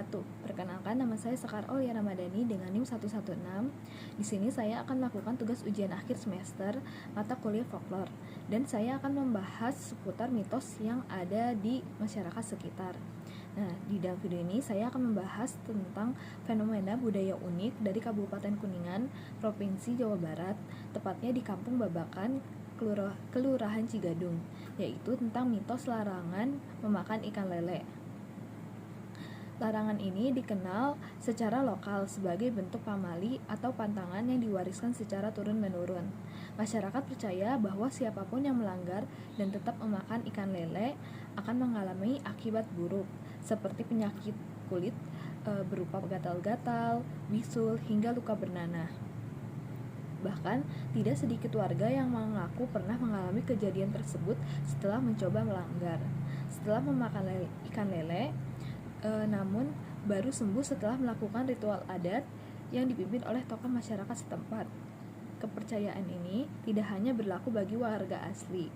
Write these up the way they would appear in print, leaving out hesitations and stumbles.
wabarakatuh. Perkenalkan, nama saya Sekar Aulia Ramadhani dengan NIM 116. Di sini saya akan melakukan tugas ujian akhir semester mata kuliah folklore, dan saya akan membahas seputar mitos yang ada di masyarakat sekitar. Nah, di dalam video ini saya akan membahas tentang fenomena budaya unik dari Kabupaten Kuningan, Provinsi Jawa Barat, tepatnya di Kampung Babakan, Kelurahan Cigadung, yaitu tentang mitos larangan memakan ikan lele. Larangan ini dikenal secara lokal sebagai bentuk pamali atau pantangan yang diwariskan secara turun-menurun. Masyarakat percaya bahwa siapapun yang melanggar dan tetap memakan ikan lele akan mengalami akibat buruk, seperti penyakit kulit berupa gatal-gatal, bisul, hingga luka bernanah. Bahkan, tidak sedikit warga yang mengaku pernah mengalami kejadian tersebut setelah mencoba melanggar. Setelah memakan ikan lele, namun baru sembuh setelah melakukan ritual adat yang dipimpin oleh tokoh masyarakat setempat. Kepercayaan ini tidak hanya berlaku bagi warga asli,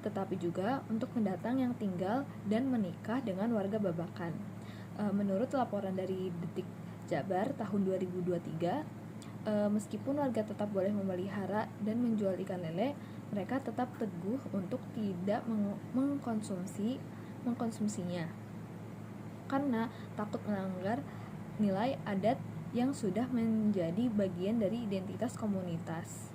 tetapi juga untuk pendatang yang tinggal dan menikah dengan warga Babakan. Menurut laporan dari Detik Jabar tahun 2023, meskipun warga tetap boleh memelihara dan menjual ikan lele, mereka tetap teguh untuk tidak mengkonsumsinya karena takut melanggar nilai adat yang sudah menjadi bagian dari identitas komunitas.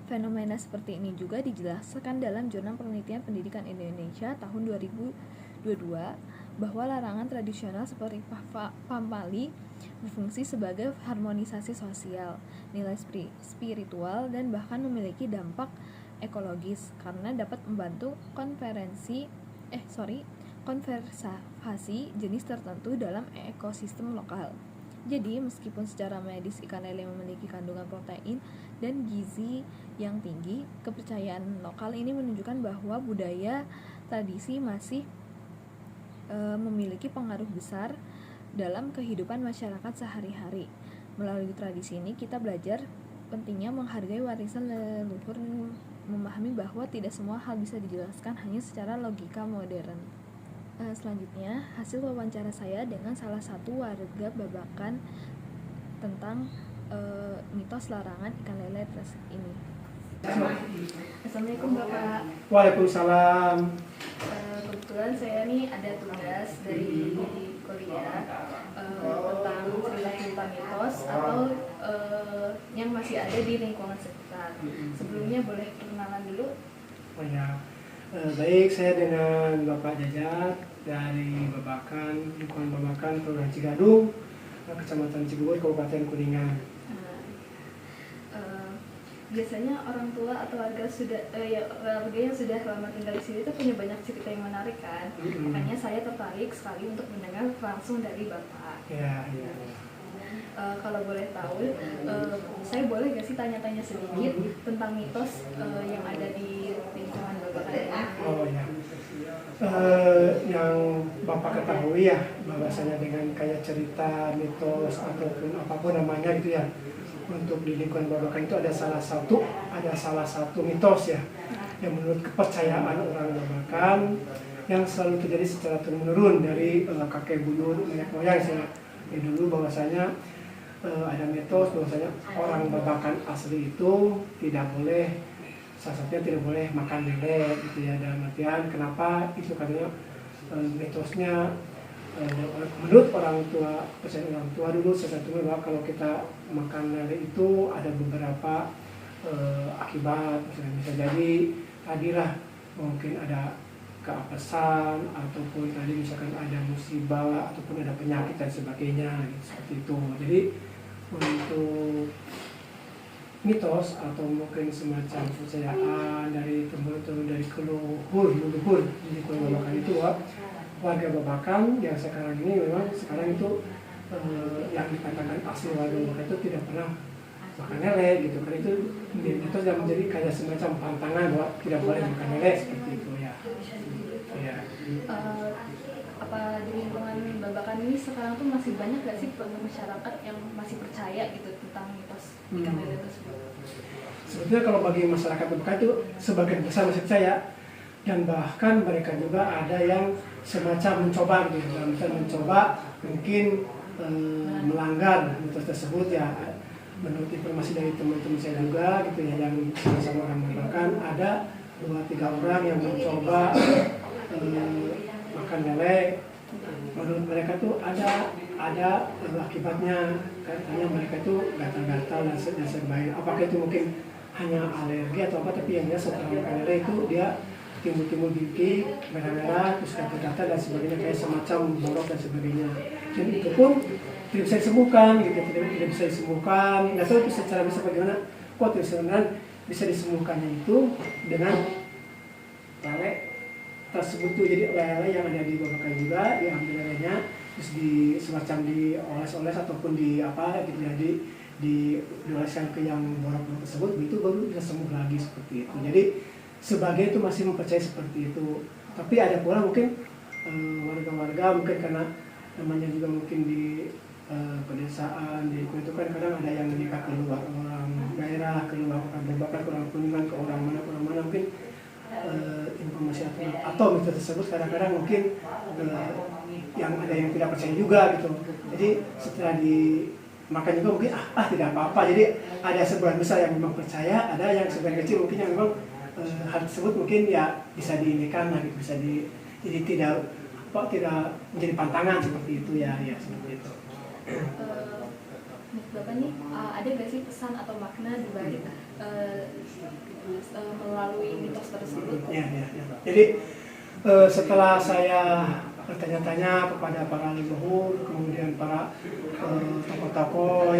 Fenomena seperti ini juga dijelaskan dalam Jurnal Penelitian Pendidikan Indonesia tahun 2022 bahwa larangan tradisional seperti pamali berfungsi sebagai harmonisasi sosial, nilai spiritual, dan bahkan memiliki dampak ekologis karena dapat membantu konservasi jenis tertentu dalam ekosistem lokal. Jadi, meskipun secara medis ikan lele memiliki kandungan protein dan gizi yang tinggi, kepercayaan lokal ini menunjukkan bahwa budaya tradisi masih memiliki pengaruh besar dalam kehidupan masyarakat sehari-hari. Melalui tradisi ini, kita belajar pentingnya menghargai warisan leluhur dan memahami bahwa tidak semua hal bisa dijelaskan hanya secara logika modern. Selanjutnya, hasil wawancara saya dengan salah satu warga Babakan tentang mitos larangan ikan lele ini. Assalamualaikum Bapak. Waalaikumsalam. Kebetulan saya nih ada tugas dari kuliah tentang cerita-cerita mitos atau yang masih ada di lingkungan sekitar. Sebelumnya boleh perkenalan dulu? Oh ya. Baik, saya dengan Bapak Jajat dari Babakan, lingkungan Babakan, Kelurahan Cigadung, Kecamatan Cibubur, Kabupaten Kuningan. Biasanya orang tua atau warga yang sudah lama tinggal di sini itu punya banyak cerita yang menarik kan. Makanya saya tertarik sekali untuk mendengar langsung dari Bapak. Ya. Kalau boleh tahu, saya boleh nggak sih tanya-tanya sedikit tentang mitos yang ada di lingkungan Bapak ini? Oh ya. Yang Bapak ketahui ya, bahwasanya dengan kayak cerita, mitos ataupun apapun namanya gitu ya, untuk di lingkungan Babakan itu ada salah satu mitos ya, yang menurut kepercayaan orang Babakan yang selalu terjadi secara turun-menurun dari kakek buyut nenek moyang sih. Dulu bahwasanya ada mitos bahwasanya orang Babakan asli itu tidak boleh, salah satunya tidak boleh makan lele gitu ya. Dalam artian kenapa itu, katanya mitosnya menurut orang tua dulu salah satunya bahwa kalau kita makan lele itu ada beberapa akibat. Misalnya bisa jadi tadilah mungkin ada keapesan, ataupun tadi misalkan ada musibah ataupun ada penyakit dan sebagainya gitu, seperti itu. Jadi untuk mitos atau mungkin semacam kepercayaan dari temurun dari leluhur di lingkungan Babakan itu, warga Babakan yang sekarang ini memang sekarang itu yang dikatakan asli warga Babakan itu tidak pernah makan lele gitu, karena itu mitos yang menjadi kayak semacam pantangan bahwa tidak boleh makan lele seperti itu ya. Apa di lingkungan Babakan ini sekarang tuh masih banyak gak sih masyarakat yang masih percaya gitu tentang mitos ikan lele tersebut? Sebetulnya kalau bagi masyarakat Babakan itu sebagian besar masih percaya, dan bahkan mereka juga ada yang semacam mencoba gitu, dalam mencoba mungkin melanggar mitos tersebut ya. Menurut informasi dari teman-teman saya juga gitu ya, yang sama-sama orang Babakan, ada 2-3 orang yang mencoba makan lele. Menurut mereka tuh ada akibatnya, katanya mereka tuh gatal-gatal dan sebagainya. Apakah itu mungkin hanya alergi atau apa, tapi yang jelas setelah makan lele itu dia timbul gigi merah-merah, terus gatal-gatal dan sebagainya, kayak semacam borok dan sebagainya. Dan itu pun tidak bisa disembuhkan gitu, tidak bisa disembuhkan. Nggak tahu itu secara bisa bagaimana, kok sebenarnya bisa disembuhkannya itu dengan lele tersebut tuh. Jadi lele yang ada di Babakan juga diambil lelenya, terus semacam dioles-oles ataupun di apa gitu ya, dioleskan ke yang borok-borok tersebut, itu baru bisa sembuh lagi seperti itu. Jadi sebagian itu masih mempercayai seperti itu. Tapi ada pula mungkin warga-warga mungkin karena namanya juga mungkin di pedesaan, di itu kan kadang ada yang nikah keluar orang daerah, keluar orang Babakan, ke orang Kuningan, ke orang mana mungkin informasi atau mitos tersebut kadang-kadang mungkin yang ada yang tidak percaya juga gitu. Jadi setelah dimakan juga mungkin tidak apa-apa. Jadi ada sebagian besar yang memang percaya, ada yang sebagian kecil mungkin yang memang hal tersebut mungkin ya bisa diinikan lah gitu, bisa jadi tidak menjadi pantangan seperti itu ya seperti itu. Bapak nih ada nggak sih pesan atau makna di balik melalui mitos tersebut? Ya. Jadi setelah saya bertanya-tanya kepada para leluhur, kemudian para tokoh-tokoh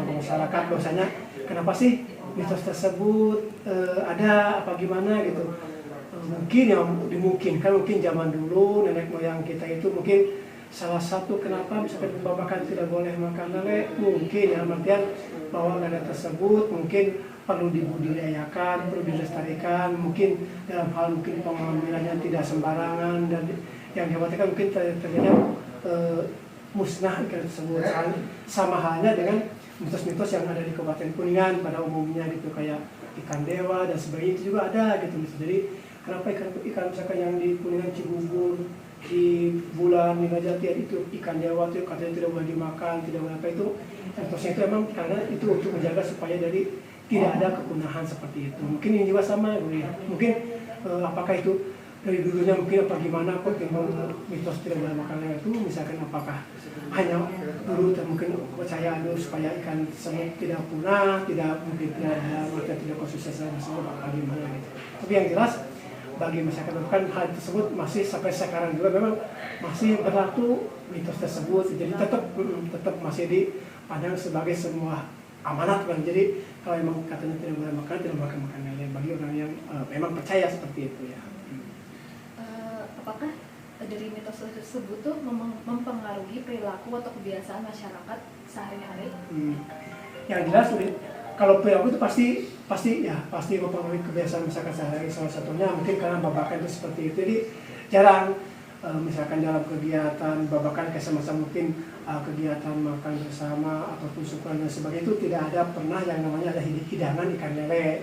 masyarakat, bahwasanya kenapa sih mitos tersebut ada apa gimana gitu. Mungkin yang dimungkinkan mungkin zaman dulu nenek moyang kita itu mungkin salah satu kenapa misalkan Babakan tidak boleh makan lele, mungkin ya artian bahwa lele tersebut mungkin perlu dibudidayakan, perlu dilestarikan, mungkin dalam hal mungkin pengambilannya tidak sembarangan, dan yang dikhawatirkan mungkin terjadinya musnah ikan tersebut. Sama halnya dengan mitos-mitos yang ada di Kabupaten Kuningan pada umumnya gitu, kayak ikan dewa dan sebagainya itu juga ada gitu. Jadi kenapa ikan misalkan yang di Kuningan, Cibubur, di bulan Ninajati itu ikan dewa itu katanya tidak boleh dimakan, tidak boleh apa itu. Mitosnya itu emang karena itu untuk menjaga supaya dari tidak ada kepunahan seperti itu. Mungkin ini juga sama ya. Mungkin apakah itu dari dulunya mungkin apa gimana kok timbul mitos tidak boleh makan lele itu, misalkan apakah hanya dulu mungkin percaya supaya ikan tersebut tidak punah, tidak mungkin tidak ada maka tidak konsumsi tersebut apa gimana gitu. Tapi yang jelas bagi masyarakat Babakan hal tersebut masih sampai sekarang juga memang masih berlaku mitos tersebut. Jadi tetap masih dipandang sebagai sebuah amanat kan. Jadi kalau memang katanya tidak boleh makan lele bagi orang yang memang percaya seperti itu ya. Apakah dari mitos tersebut tuh mempengaruhi perilaku atau kebiasaan masyarakat sehari-hari? Yang jelas kalau perilaku itu pasti mempengaruhi kebiasaan masyarakat sehari-hari. Salah satunya mungkin karena Babakan itu seperti itu, jadi jarang misalkan dalam kegiatan Babakan kayak semacam mungkin kegiatan makan bersama ataupun syukuran dan sebagainya itu tidak ada pernah yang namanya ada hidangan ikan lele.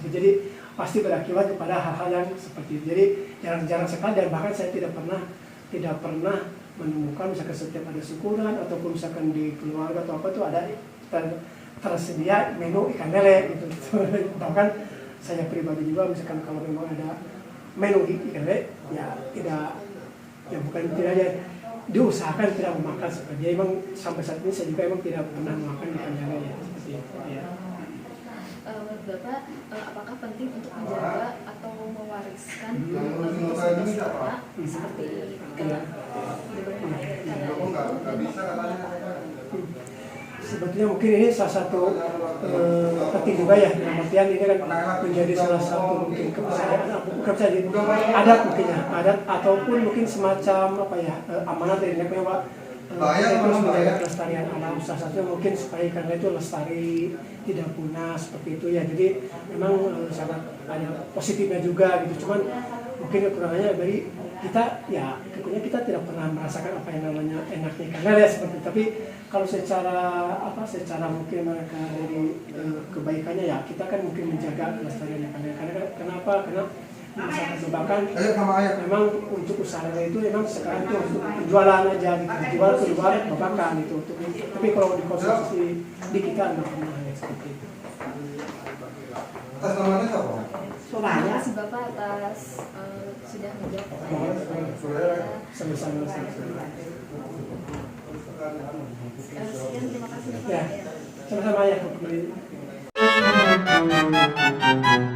Jadi pasti berakibat kepada hal-hal yang seperti itu. Jadi jarang-jarang sekali, dan bahkan saya tidak pernah menemukan misalkan setiap ada syukuran ataupun misalkan di keluarga atau apa itu ada tersedia menu ikan lele gitu. Bahkan saya pribadi juga misalkan kalau memang ada menu ikan lele ya bukan tidak ada diusahakan tidak memakan seperti itu. Emang sampai saat ini saya juga emang tidak pernah memakan ikan lele seperti itu ya. Bapak, apakah penting untuk menjaga atau mewariskan mitos-mitos lama seperti ikan sebetulnya mungkin ini salah satu penting juga ya, dalam artian ini kan menjadi salah satu mungkin kepercayaan, bukan saja adat mungkin ya, adat ataupun mungkin semacam amanat dari nenek moyang terus menjaga kelestarian alam. Salah satunya mungkin supaya ikan itu lestari, tidak punah seperti itu ya. Jadi memang sangat ada positifnya juga gitu. Cuman mungkin kekurangannya dari kita ya, kita tidak pernah merasakan apa yang namanya enaknya ikan lele seperti itu. Tapi kalau secara mungkin mereka dari kebaikannya ya, kita kan mungkin menjaga kelestarian ikan lele. Kenapa? Karena misalkan jebakan memang untuk usaha itu memang sekarang itu untuk jualan aja gitu, jual keluar babakan itu. Tapi kalau dikonsumsi di kita enggak seperti itu. Atas namanya siapa? Terima kasih Bapak atas sudah menjawab Sama-sama. sekian, terima kasih Bapak. Ya, sama-sama ya.